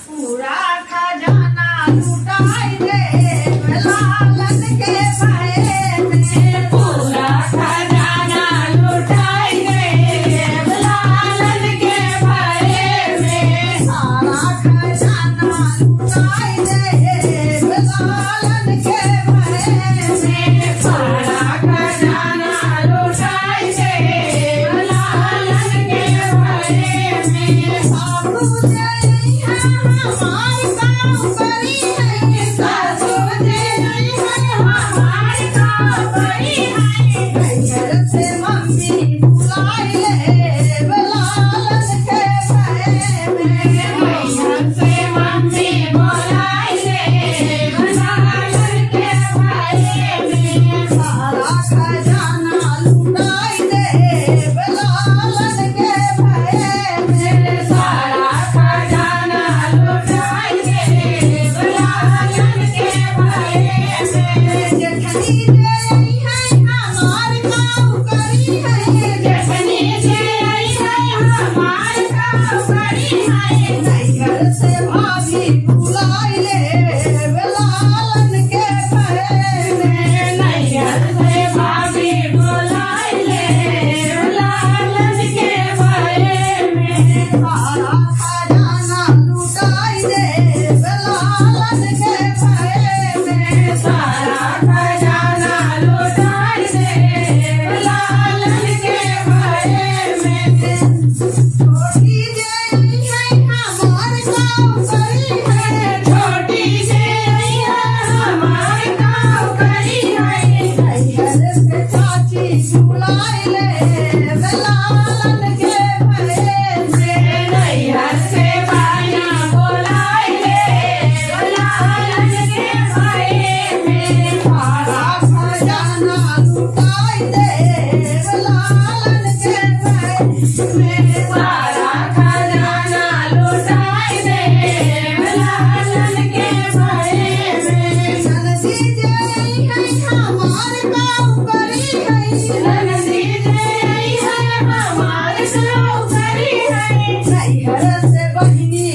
पूरा खजाना लुटाई दे लालन के भये में। पूरा खजाना लुटाई दे लालन के भये में। सारा खजाना लुटाई दे लालन के भये में। सारा खजाना लुटाई दे लालन के भये में। सासू जय है हमारी काम करी है। सासू जी है हमारी काम बड़ी है। नैहर से मम्मी बुलाई ले लालन के भये में। नैहर से मम्मी बुलाई ले लालन के भये में। सारा खजाना लुटाई दे लालन के भये में। सारा खजाना लुटाई दे लालन के भये में। जेठनी जय है हमार काम करी है। जखनी जे आई है हमार काम बड़ी है। नैहर से भाभी बुलाई ले लालन के भये में। नैहर से भाभी बुलाई ले लालन के भये में। सारा खजाना लुटाई दे लालन के भये में। सारा खजाना लुटाई दे लालन के भये में। छोटी जय है हमार काम करी है। छोटी जे आई है हमार काम करी है। नैहर से चाची बुलाई ले लालन के भये में। नैहर से बाया बुलाई ले लालन के भये में। सारा खजाना लुटाई दे लालन के भये में। सारा खजाना लुटाई दे लालन के भये में। ननदी जय है हमार काम करी है। ननदी जे आई है हमार काम करी है। नैहर से बहिनी